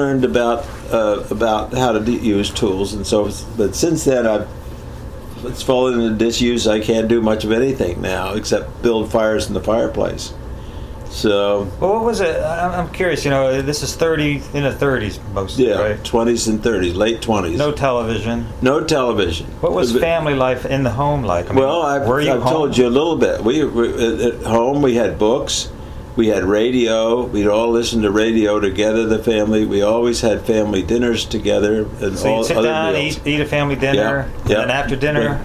learned about how to use tools, and so. But since then, it's fallen into disuse. I can't do much of anything now except build fires in the fireplace. So. Well, what was it? I'm curious. This is in the 30s mostly, right? 20s and 30s, late 20s. No television. No television. What was family life in the home like? I've told you a little bit. We at home. We had books. We had radio. We'd all listen to radio together, the family. We always had family dinners together. And so you'd sit down, eat a family dinner, and then after dinner?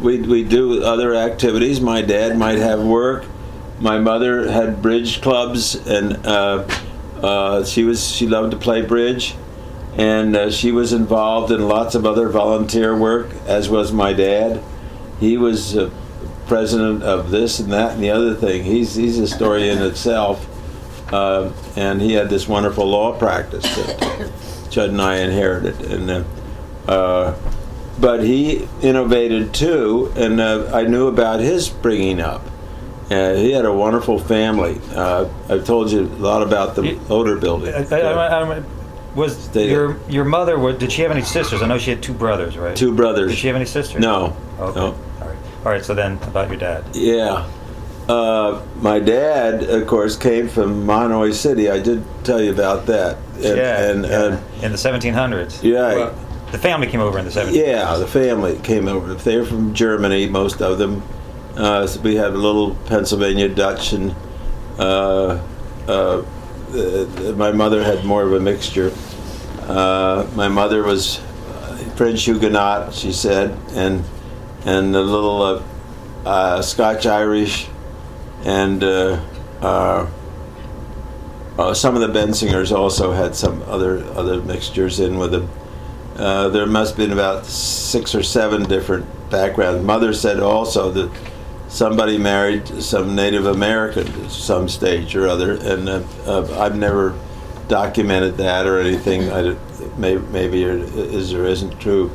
We'd do other activities. My dad might have work. My mother had bridge clubs, and she loved to play bridge. And she was involved in lots of other volunteer work, as was my dad. He was president of this and that and the other thing. He's a story in itself, and he had this wonderful law practice that Judd and I inherited. And but he innovated too, and I knew about his bringing up. He had a wonderful family. I've told you a lot about the Loder building. Was your mother? Did she have any sisters? I know she had 2 brothers, right? 2 brothers. Did she have any sisters? No. Okay. No. All right. So then, about your dad. Yeah. My dad, of course, came from Monroe City. I did tell you about that. In the 1700s. Yeah. Well, the family came over in the 1700s. Yeah, the family came over. They were from Germany, most of them. So we had a little Pennsylvania Dutch, and my mother had more of a mixture. My mother was French Huguenot, she said, and a little Scotch-Irish, and some of the Bensingers also had some other mixtures in with them. There must have been about 6 or 7 different backgrounds. Mother said also that somebody married some Native American at some stage or other, and I've never documented that or anything. Maybe it is or isn't true,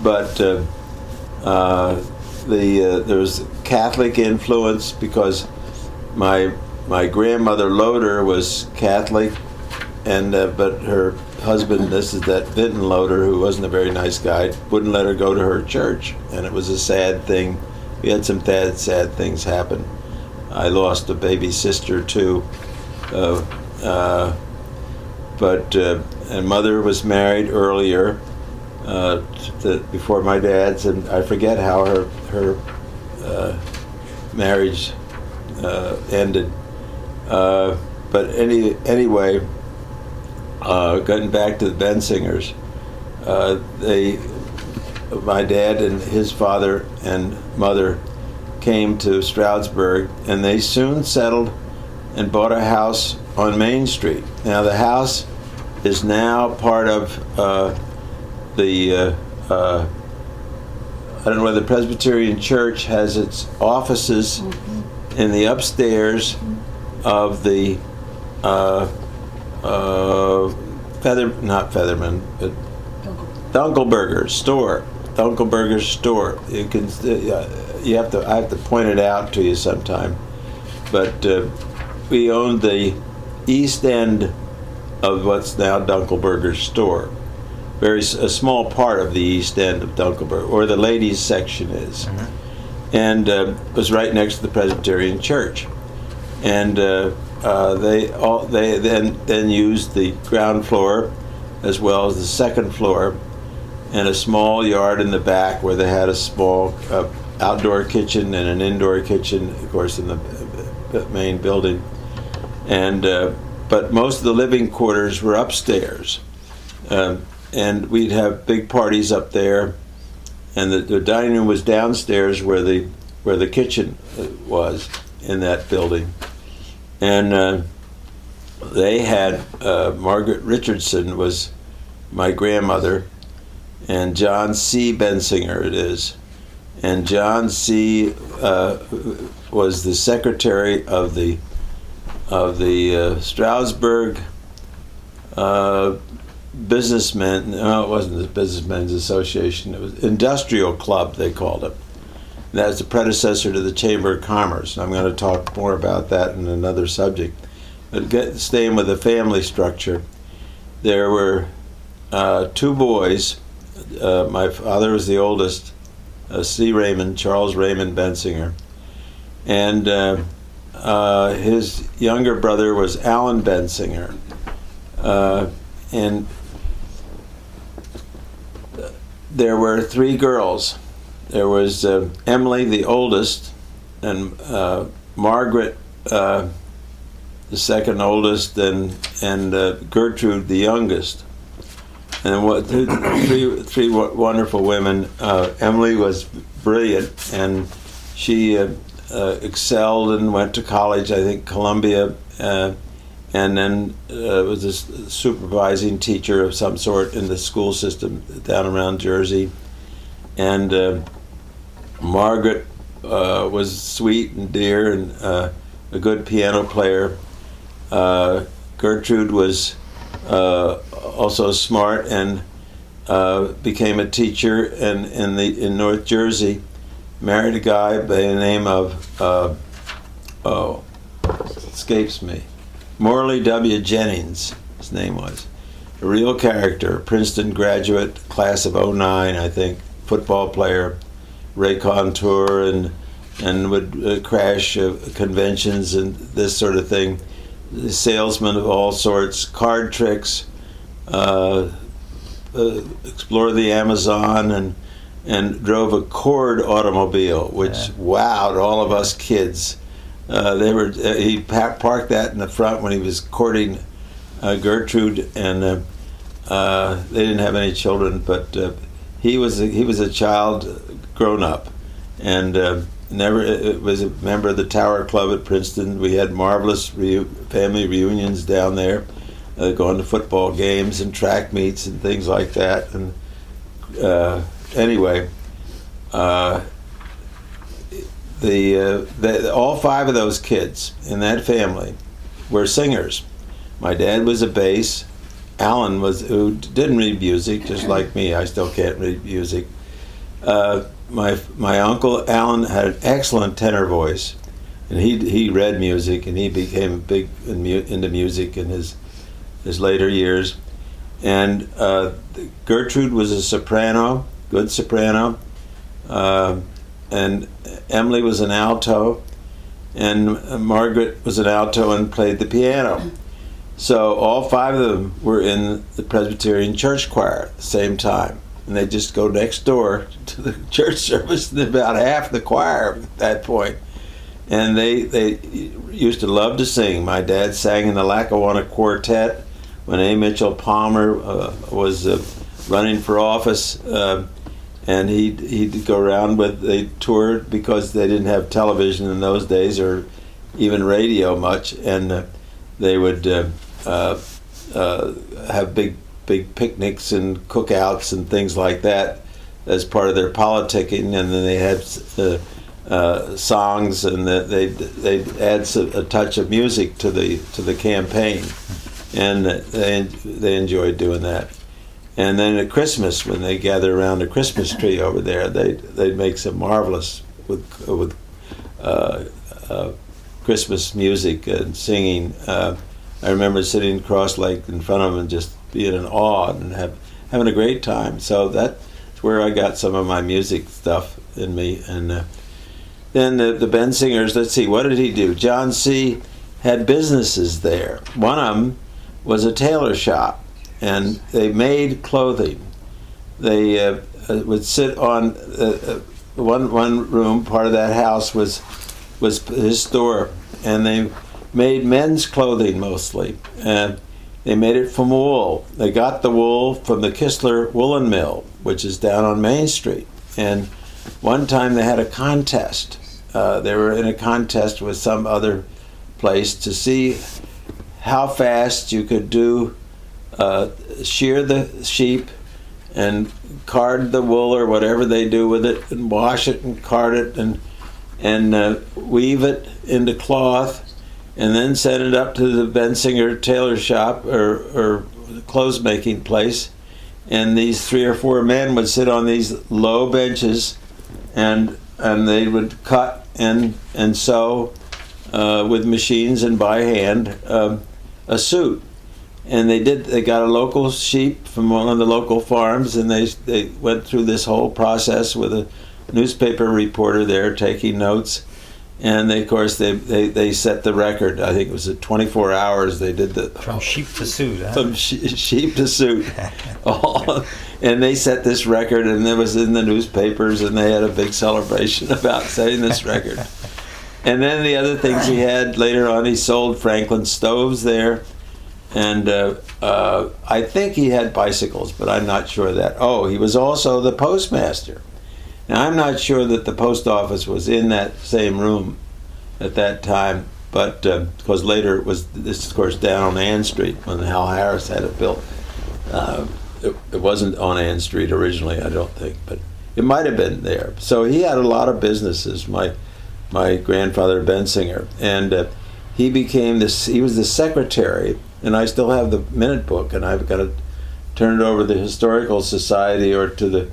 but there was Catholic influence because my grandmother Loder was Catholic, and but her husband, this is that Vinton Loder, who wasn't a very nice guy, wouldn't let her go to her church, and it was a sad thing. We had some sad things happen. I lost a baby sister too, and mother was married earlier, before my dad's, and I forget how her marriage ended. But anyway, getting back to the Bensingers, my dad and his father and mother came to Stroudsburg, and they soon settled and bought a house on Main Street. Now the house is now part of the I don't know whether the Presbyterian Church has its offices in the upstairs of the Dunkelberger's store. Dunkelberger's store. You can. I have to point it out to you sometime. But we owned the east end of what's now Dunkelberger's store. A small part of the east end of Dunkelberger, or the ladies' section is, and it was right next to the Presbyterian Church, and they then used the ground floor as well as the second floor, and a small yard in the back where they had a small outdoor kitchen and an indoor kitchen, of course, in the main building, and but most of the living quarters were upstairs. And we'd have big parties up there, and the dining room was downstairs where the kitchen was in that building. And they had Margaret Richardson was my grandmother, and John C. Bensinger it is, and John C. was the secretary of the Stroudsburg Businessmen. No, it wasn't the Businessmen's Association. It was Industrial Club, they called it. And that was the predecessor to the Chamber of Commerce. And I'm going to talk more about that in another subject. But staying with the family structure. there were two boys. My father was the oldest, Charles Raymond Bensinger, and his younger brother was Alan Bensinger, and there were three girls. There was Emily, the oldest, and Margaret, the second oldest, and Gertrude, the youngest. And three wonderful women. Emily was brilliant, and she excelled and went to college, I think Columbia, and then was a supervising teacher of some sort in the school system down around Jersey. And Margaret was sweet and dear and a good piano player. Gertrude was also smart and became a teacher in North Jersey. Married a guy by the name of escapes me, Morley W. Jennings. His name was a real character, Princeton graduate, class of '09, I think, football player, raconteur, and would crash conventions and this sort of thing. Salesman of all sorts, card tricks, explored the Amazon, and drove a Cord automobile, which wowed all of us kids. He parked that in the front when he was courting Gertrude, and they didn't have any children, but he was a child grown up, and was a member of the Tower Club at Princeton. We had marvelous family reunions down there, going to football games and track meets and things like that. And anyway, all five of those kids in that family were singers. My dad was a bass. Alan who didn't read music, just like me. I still can't read music. My uncle Alan had an excellent tenor voice, and he read music, and he became big into music in his later years. And Gertrude was a soprano, good soprano, and Emily was an alto, and Margaret was an alto and played the piano. So all five of them were in the Presbyterian Church choir at the same time. And they just go next door to the church service, and about half the choir at that point. And they used to love to sing. My dad sang in the Lackawanna Quartet when A. Mitchell Palmer was running for office, and he'd go around they toured because they didn't have television in those days or even radio much, and they would have big picnics and cookouts and things like that as part of their politicking, and then they had songs, and they'd add a touch of music to the campaign, and they enjoyed doing that. And then at Christmas, when they gather around the Christmas tree over there, they'd make some marvelous with Christmas music and singing. I remember sitting cross-legged in front of them and just being in awe and having a great time. So that's where I got some of my music stuff in me. And then the Bensingers, let's see, what did he do? John C. had businesses there. One of them was a tailor shop, and they made clothing. They would sit on one room, part of that house was his store, and they made men's clothing mostly. And they made it from wool. They got the wool from the Kistler Woolen Mill, which is down on Main Street. And one time they had a contest. They were in a contest with some other place to see how fast you could shear the sheep and card the wool or whatever they do with it, and wash it and card it and weave it into cloth, and then send it up to the Bensinger tailor shop or clothes making place. And these 3 or 4 men would sit on these low benches, and they would cut and sew with machines and by hand a suit. And they got a local sheep from one of the local farms, and they went through this whole process with a newspaper reporter there taking notes. And of course they set the record. I think it was at 24 hours they did the from sheep to suit. Huh? From sheep to suit, and they set this record, and it was in the newspapers, and they had a big celebration about setting this record. And then the other things he had later on, he sold Franklin stoves there, and I think he had bicycles, but I'm not sure of that. Oh, he was also the postmaster. Now, I'm not sure that the post office was in that same room at that time, but because later this, of course, down on Ann Street when Hal Harris had it built. It wasn't on Ann Street originally, I don't think, but it might have been there. So he had a lot of businesses, my grandfather Bensinger, and he was the secretary, and I still have the minute book, and I've got to turn it over to the Historical Society or to the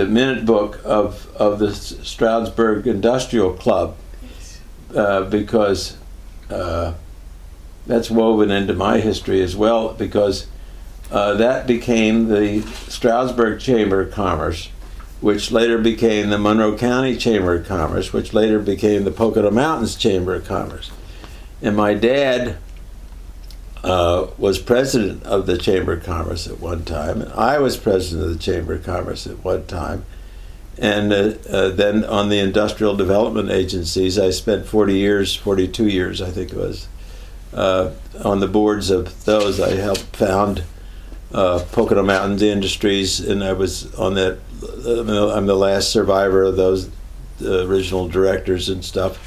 minute book of the Stroudsburg Industrial Club, because that's woven into my history as well, because that became the Stroudsburg Chamber of Commerce, which later became the Monroe County Chamber of Commerce, which later became the Pocono Mountains Chamber of Commerce. And my dad was president of the Chamber of Commerce at one time, and I was president of the Chamber of Commerce at one time. And then on the industrial development agencies, I spent 42 years, I think it was, on the boards of those. I helped found Pocono Mountains Industries, and I was on that. I'm the last survivor of those original directors and stuff,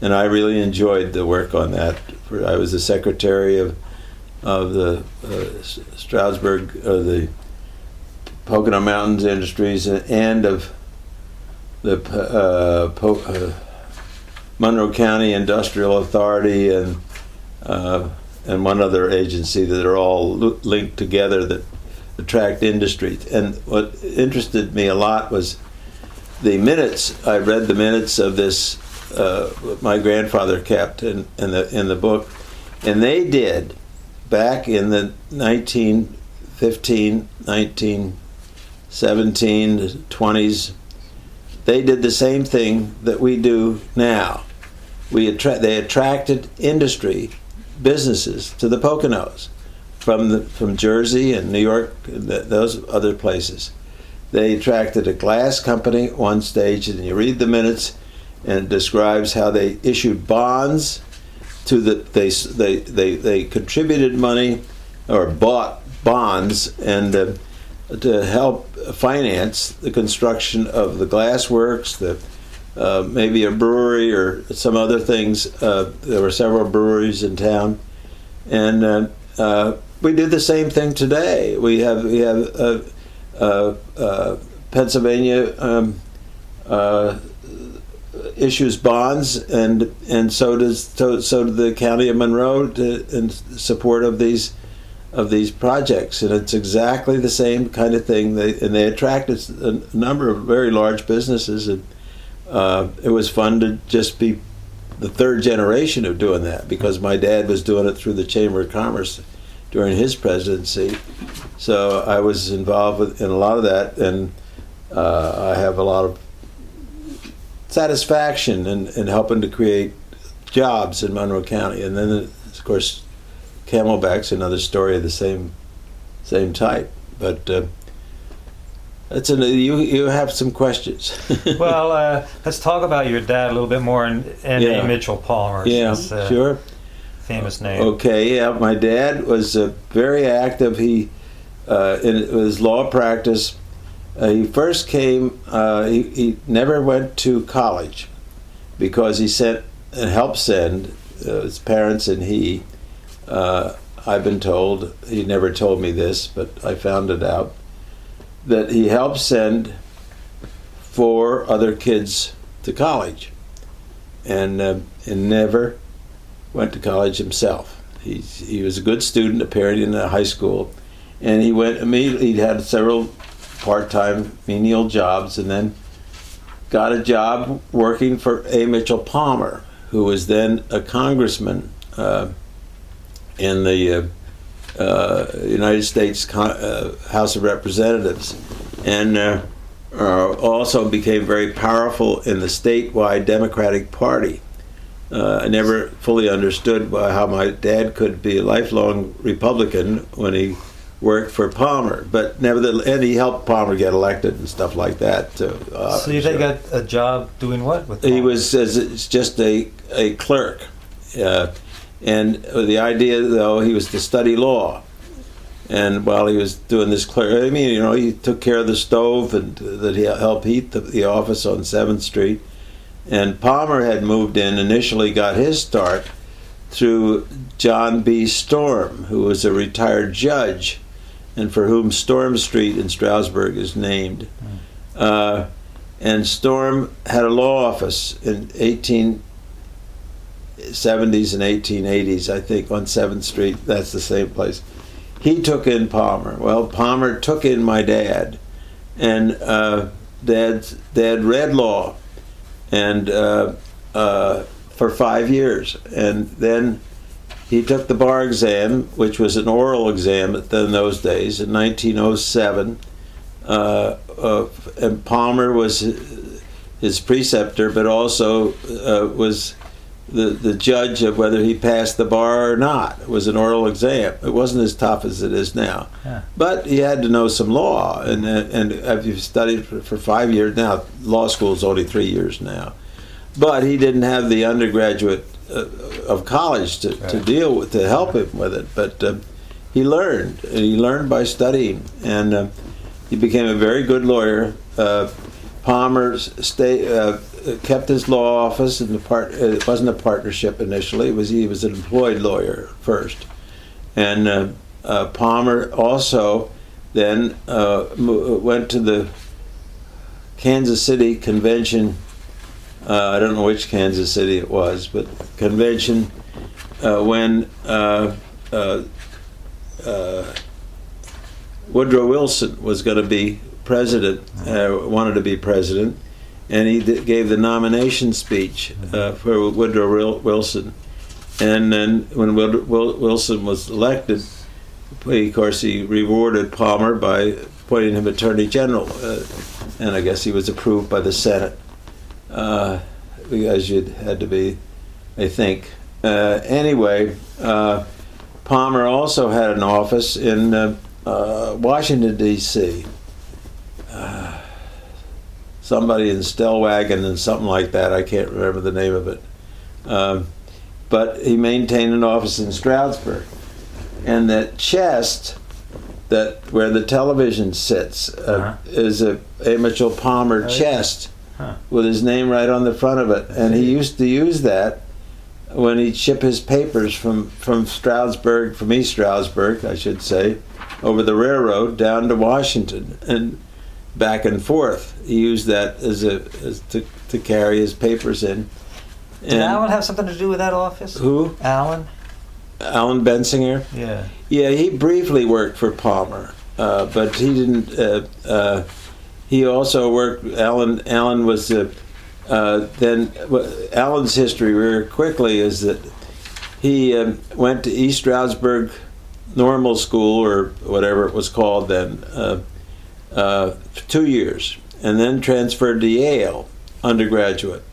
and I really enjoyed the work on that. I was the secretary of the Stroudsburg, the Pocono Mountains Industries, and of the Monroe County Industrial Authority, and one other agency that are all linked together that attract industry. And what interested me a lot was the minutes. I read the minutes of this my grandfather kept in the book, and they did back in the 1915, 1917, 20s. They did the same thing that we do now. They attracted industry, businesses to the Poconos from Jersey and New York, those other places. They attracted a glass company at one stage, and you read the minutes, and it describes how they issued bonds to they contributed money or bought bonds and to help finance the construction of the glass works, maybe a brewery or some other things. There were several breweries in town, and we do the same thing today. We have Pennsylvania issues bonds, and so do the county of Monroe in support of these projects, and it's exactly the same kind of thing. They attracted a number of very large businesses, and it was fun to just be the third generation of doing that, because my dad was doing it through the Chamber of Commerce during his presidency. So I was involved in a lot of that, and I have a lot of satisfaction in helping to create jobs in Monroe County. And then, of course, Camelback's another story of the same type. But you have some questions. Well, let's talk about your dad a little bit more, and Yeah. A. Mitchell Palmer. Yeah, sure. Famous name. Okay, yeah, my dad was very active. He in his law practice. He first came. He never went to college because he sent and helped send his parents and he. I've been told, he never told me this, but I found it out, that he helped send 4 other kids to college, and never went to college himself. He was a good student, apparently in a high school, and he went immediately. He had several part-time menial jobs, and then got a job working for A. Mitchell Palmer, who was then a congressman in the United States House of Representatives, and also became very powerful in the statewide Democratic Party. I never fully understood how my dad could be a lifelong Republican when he worked for Palmer, but nevertheless, and he helped Palmer get elected and stuff like that. So they got a job doing what with Palmer? He was just a clerk, and the idea, though, he was to study law. And while he was doing this clerk, I mean, he took care of the stove and that he helped heat the office on 7th Street. And Palmer had moved in, initially got his start through John B. Storm, who was a retired judge, and for whom Storm Street in Stroudsburg is named. And Storm had a law office in 1870s and 1880s, I think, on 7th Street. That's the same place. He took in Palmer. Well, Palmer took in my dad, and Dad read law, and for 5 years, and then he took the bar exam, which was an oral exam in those days, in 1907. And Palmer was his preceptor, but also was the judge of whether he passed the bar or not. It was an oral exam. It wasn't as tough as it is now. Yeah. But he had to know some law, and if you've studied for 5 years now, law school is only 3 years now. But he didn't have the undergraduate of college to deal with, to help him with it. But he learned by studying, and he became a very good lawyer. Palmer kept his law office in it wasn't a partnership initially. He was an employed lawyer first, and Palmer also then went to the Kansas City convention. I don't know which Kansas City it was, but convention when Woodrow Wilson was going to be president, wanted to be president, and he gave the nomination speech for Woodrow Wilson. And then when Wilson was elected, of course, he rewarded Palmer by appointing him Attorney General, and I guess he was approved by the Senate, because you had to be, I think. Anyway, Palmer also had an office in Washington, D.C. Somebody in Stellwagen and something like that. I can't remember the name of it. But he maintained an office in Stroudsburg. And that chest, where the television sits, is a A. Mitchell Palmer chest with his name right on the front of it. And he used to use that when he'd ship his papers from Stroudsburg, from East Stroudsburg, I should say, over the railroad down to Washington and back and forth. He used that to carry his papers in. Did Alan have something to do with that office? Who? Alan Bensinger? Yeah. Yeah, he briefly worked for Palmer, but he didn't. He also worked. Alan was then. Alan's history very quickly is that he went to East Stroudsburg Normal School, or whatever it was called then, 2 years, and then transferred to Yale undergraduate,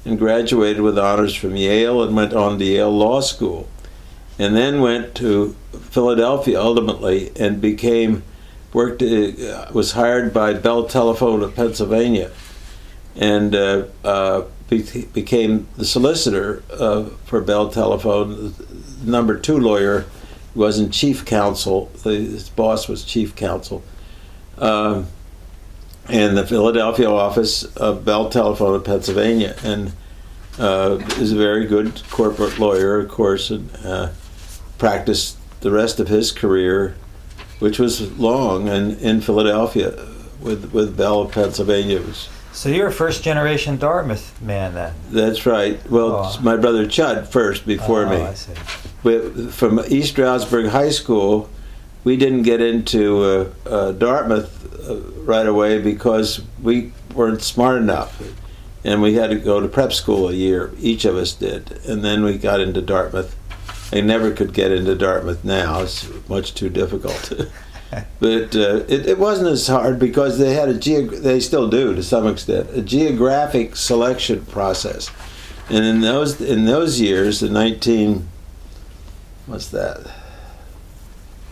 and graduated with honors from Yale and went on to Yale Law School, and then went to Philadelphia ultimately and was hired by Bell Telephone of Pennsylvania, and became the solicitor for Bell Telephone, the number 2 lawyer. He wasn't chief counsel. His boss was chief counsel. In the Philadelphia office of Bell Telephone of Pennsylvania, and is a very good corporate lawyer, of course, and practiced the rest of his career, which was long, and in Philadelphia with Bell of Pennsylvania. So you're a first-generation Dartmouth man, then? That's right. Well, my brother Chud first, before me. I see. From East Stroudsburg High School, we didn't get into Dartmouth right away because we weren't smart enough, and we had to go to prep school a year. Each of us did, and then we got into Dartmouth. I never could get into Dartmouth now. It's much too difficult. But it wasn't as hard because they had they still do to some extent, a geographic selection process. And in those years, the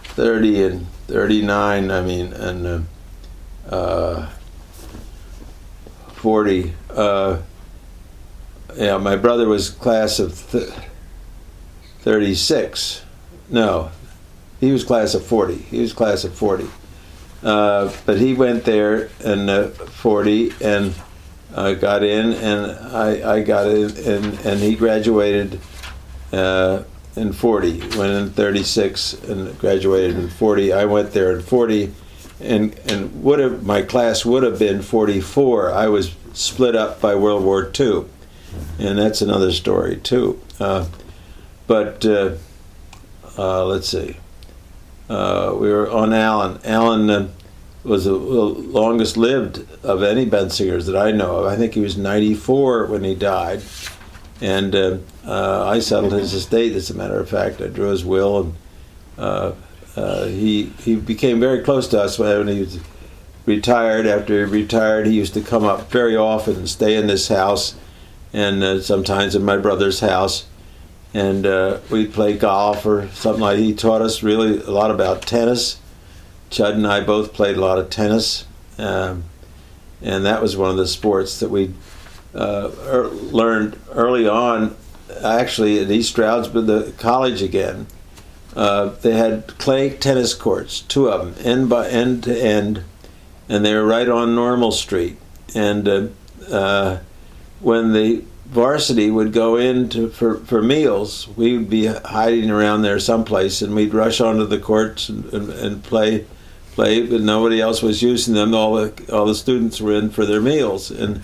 30 and 39, I mean, and 40. Yeah, my brother was class of 36. No, he was class of 40. He was class of 40. But he went there in 40 and got in, and I got in, and he graduated in 40. Went in 36 and graduated in 40. I went there in 40, and my class would have been 44. I was split up by World War II, and that's another story too. But let's see. We were on Allen. Allen was the longest lived of any Bensingers that I know of. I think he was 94 when he died. And I settled his estate, as a matter of fact. I drew his will, and he became very close to us when he was retired. After he retired, he used to come up very often and stay in this house, and sometimes in my brother's house. And we'd play golf or something like that. He taught us really a lot about tennis. Chud and I both played a lot of tennis. And that was one of the sports that we learned early on. Actually, at East Stroudsburg, the college again, they had clay tennis courts, 2 of them, end by end to end, and they were right on Normal Street. And when the varsity would go in for meals, we would be hiding around there someplace, and we'd rush onto the courts and play, but nobody else was using them. All the students were in for their meals, and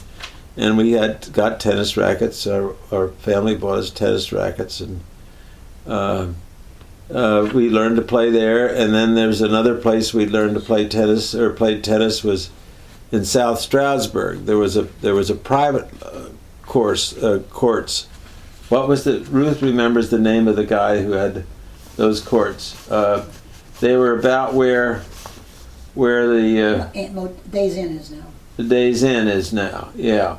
we got tennis rackets. Our family bought us tennis rackets, and we learned to play there. And then there's another place we learned to play tennis, or played tennis, was in South Stroudsburg. There was a private courts. What was Ruth remembers the name of the guy who had those courts. They were about where the Days Inn is now. The Days Inn is now, yeah.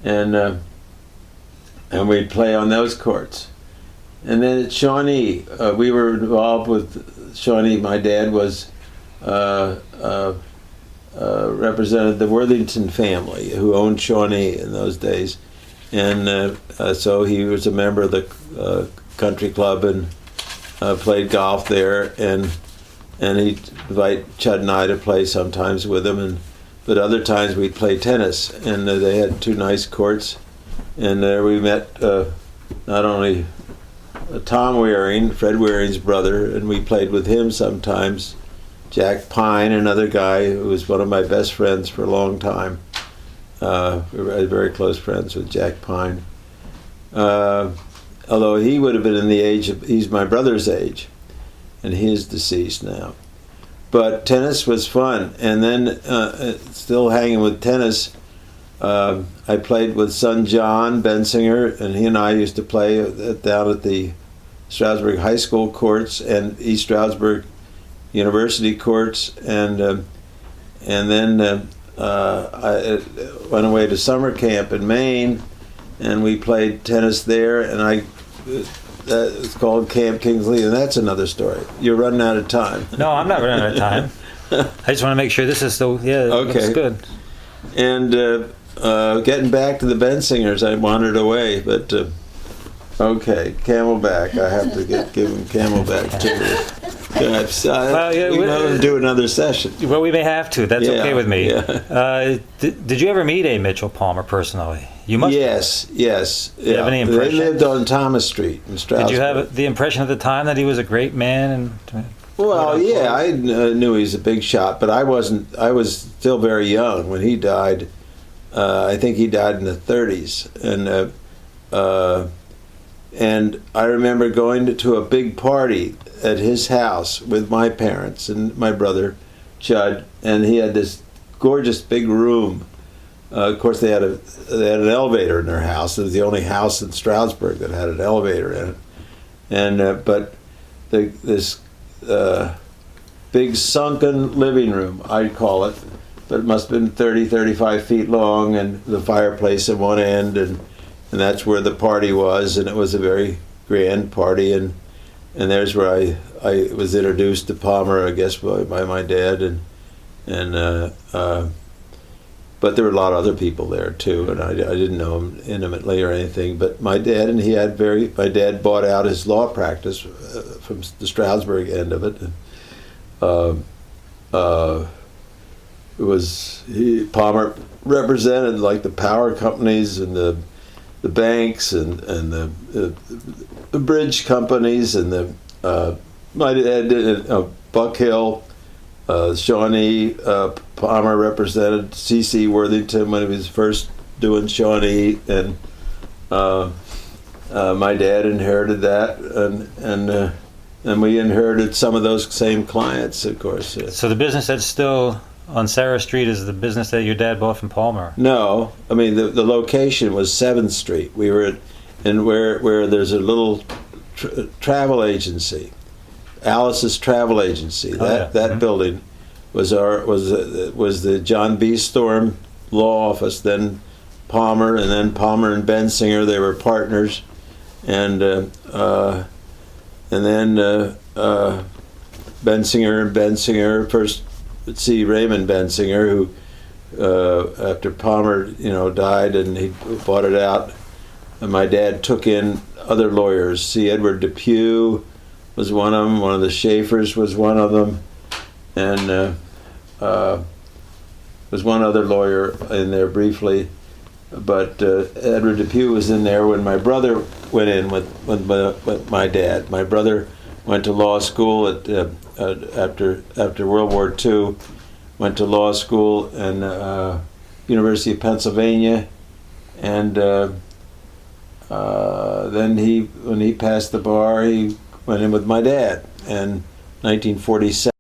And we'd play on those courts. And then at Shawnee, we were involved with Shawnee. My dad was represented the Worthington family, who owned Shawnee in those days. And so he was a member of the country club and played golf there. And he'd invite Chud and I to play sometimes with him. But other times we'd play tennis. And they had 2 nice courts. And there we met not only Tom Waring, Fred Waring's brother, and we played with him sometimes. Jack Pine, another guy who was one of my best friends for a long time. We were very close friends with Jack Pine. Although he would have been in the age he's my brother's age, and he is deceased now. But tennis was fun. And then, still hanging with tennis, I played with son John Bensinger, and he and I used to play down at the Stroudsburg High School courts and East Stroudsburg University courts, and then I went away to summer camp in Maine, and we played tennis there, and it's called Camp Kingsley, and that's another story. You're running out of time. No, I'm not running out of time. I just want to make sure this is still, okay. Looks good. And getting back to the Bensingers, I wandered away, but okay, Camelback. I have to give him Camelback too. We'll do another session. Well, we may have to. That's okay with me. Yeah. Did you ever meet A. Mitchell Palmer personally? You must. Yes. Did you have any impression? They lived on Thomas Street in Stroudsburg. Did you have the impression at the time that he was a great man? Well, yeah, I knew he was a big shot, but I wasn't. I was still very young when he died. I think he died in the 30s, and I remember going to a big party at his house with my parents and my brother, Chud, and he had this gorgeous big room. Of course, they had an elevator in their house. It was the only house in Stroudsburg that had an elevator in it. and but this big sunken living room, I'd call it, but it must have been 30, 35 feet long, and the fireplace at one end, and that's where the party was, and it was a very grand party, and there's where I was introduced to Palmer, I guess, by my dad, but there were a lot of other people there too, and I didn't know him intimately or anything. But my dad, and my dad bought out his law practice from the Stroudsburg end of it. Palmer represented like the power companies and the banks and the bridge companies and my dad did Buck Hill. Shawnee Palmer represented C.C. Worthington when he was first doing Shawnee, and my dad inherited that, and we inherited some of those same clients, of course. So the business that's still on Sarah Street is the business that your dad bought from Palmer? No, I mean the location was 7th Street. We were where there's a little travel agency. Alice's Travel Agency. That building was the John B. Storm law office. Then Palmer, and then Palmer and Bensinger. They were partners, and then Bensinger first. See Raymond Bensinger, who after Palmer died and he bought it out, and my dad took in other lawyers. See Edward Depew was one of them. One of the Schaefers was one of them, and was one other lawyer in there briefly. But Edward Depew was in there when my brother went in with my dad. My brother went to law school after World War II. Went to law school and University of Pennsylvania, and then when he passed the bar, he went in with my dad in 1947.